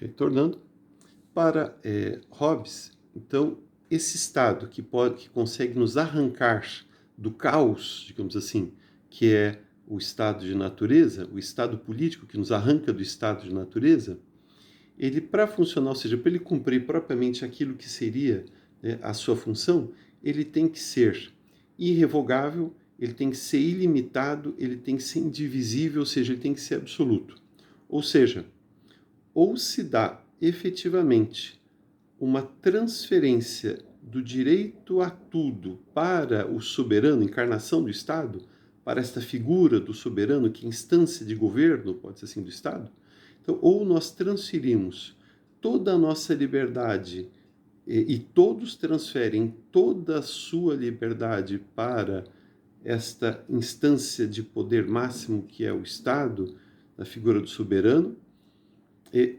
Retornando para Hobbes, então, esse estado que consegue nos arrancar do caos, digamos assim, que é o estado de natureza, o estado político que nos arranca do estado de natureza, ele, para funcionar, ou seja, para ele cumprir propriamente aquilo que seria, né, a sua função, ele tem que ser irrevogável, ele tem que ser ilimitado, ele tem que ser indivisível, ou seja, ele tem que ser absoluto. Ou seja, ou se dá efetivamente uma transferência do direito a tudo para o soberano, encarnação do Estado, para esta figura do soberano, que é instância de governo, pode ser assim, do Estado. Então, ou nós transferimos toda a nossa liberdade e todos transferem toda a sua liberdade para esta instância de poder máximo que é o Estado, na figura do soberano,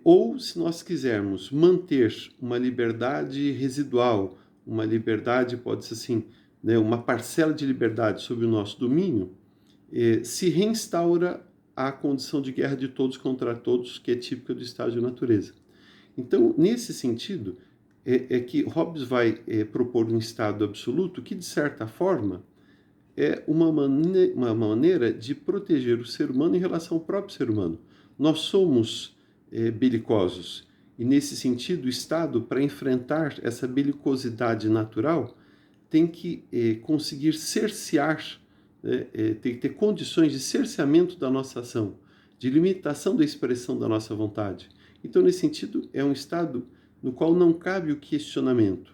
ou, se nós quisermos manter uma liberdade residual, uma liberdade, pode ser assim, né, uma parcela de liberdade sob o nosso domínio, se reinstaura a condição de guerra de todos contra todos, que é típica do estado de natureza. Então, nesse sentido, é que Hobbes vai propor um estado absoluto que, de certa forma, é uma maneira de proteger o ser humano em relação ao próprio ser humano. Nós somos belicosos e, nesse sentido, o Estado, para enfrentar essa belicosidade natural, tem que conseguir cercear, tem que ter condições de cerceamento da nossa ação, de limitação da expressão da nossa vontade. Então, nesse sentido, é um Estado no qual não cabe o questionamento,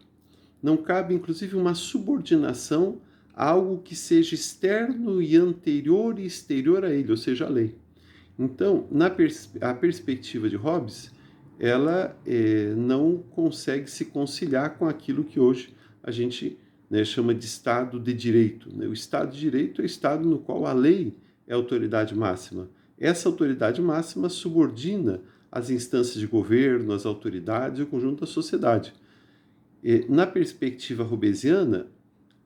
não cabe, inclusive, uma subordinação a algo que seja externo e anterior e exterior a ele, ou seja, a lei. Então, a perspectiva de Hobbes, ela não consegue se conciliar com aquilo que hoje a gente, né, chama de Estado de Direito. Né? O Estado de Direito é o Estado no qual a lei é a autoridade máxima. Essa autoridade máxima subordina as instâncias de governo, as autoridades e o conjunto da sociedade. Na perspectiva hobbesiana,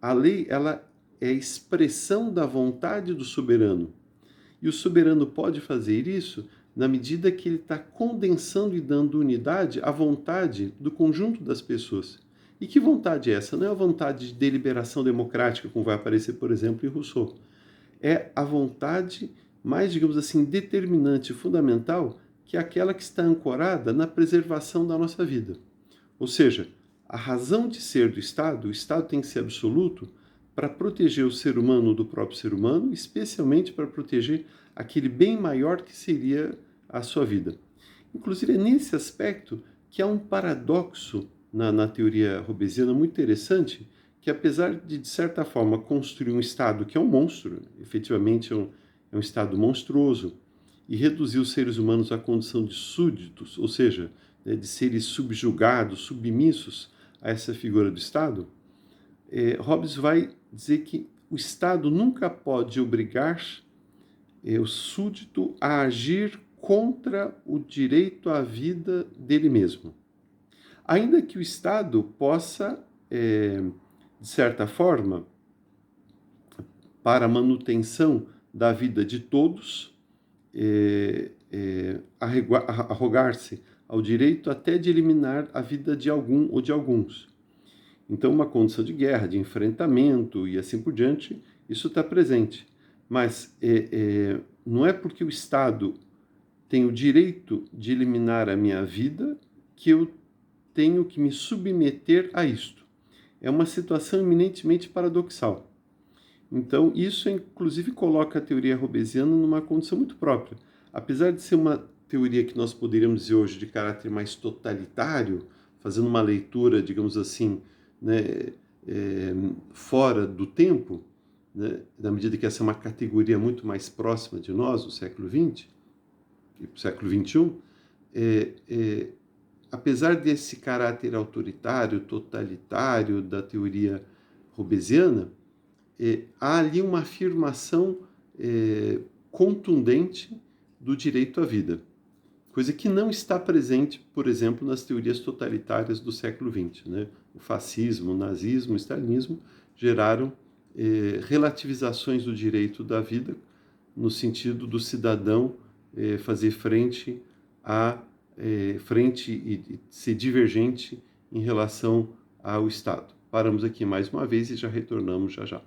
a lei, ela é a expressão da vontade do soberano. E o soberano pode fazer isso na medida que ele está condensando e dando unidade à vontade do conjunto das pessoas. E que vontade é essa? Não é a vontade de deliberação democrática, como vai aparecer, por exemplo, em Rousseau. É a vontade mais, digamos assim, determinante, fundamental, que é aquela que está ancorada na preservação da nossa vida. Ou seja, a razão de ser do Estado, o Estado tem que ser absoluto para proteger o ser humano do próprio ser humano, especialmente para proteger aquele bem maior que seria a sua vida. Inclusive, é nesse aspecto que há um paradoxo na teoria hobbesiana muito interessante, que apesar de certa forma, construir um Estado que é um monstro, efetivamente é um Estado monstruoso, e reduzir os seres humanos à condição de súditos, ou seja, de seres subjugados, submissos a essa figura do Estado, Hobbes vai dizer que o Estado nunca pode obrigar o súdito a agir contra o direito à vida dele mesmo. Ainda que o Estado possa, de certa forma, para a manutenção da vida de todos, arrogar-se ao direito até de eliminar a vida de algum ou de alguns. Então, uma condição de guerra, de enfrentamento e assim por diante, isso está presente. Mas não é porque o Estado tem o direito de eliminar a minha vida que eu tenho que me submeter a isto. É uma situação eminentemente paradoxal. Então, isso inclusive coloca a teoria hobbesiana numa condição muito própria. Apesar de ser uma teoria que nós poderíamos dizer hoje de caráter mais totalitário, fazendo uma leitura, digamos assim, né, fora do tempo, né, na medida que essa é uma categoria muito mais próxima de nós, do século XX e do século XXI, apesar desse caráter autoritário, totalitário da teoria hobbesiana, há ali uma afirmação contundente do direito à vida, coisa que não está presente, por exemplo, nas teorias totalitárias do século XX. Né? O fascismo, o nazismo, o stalinismo geraram relativizações do direito da vida no sentido do cidadão fazer frente a frente e ser divergente em relação ao Estado. Paramos aqui mais uma vez e já retornamos já já.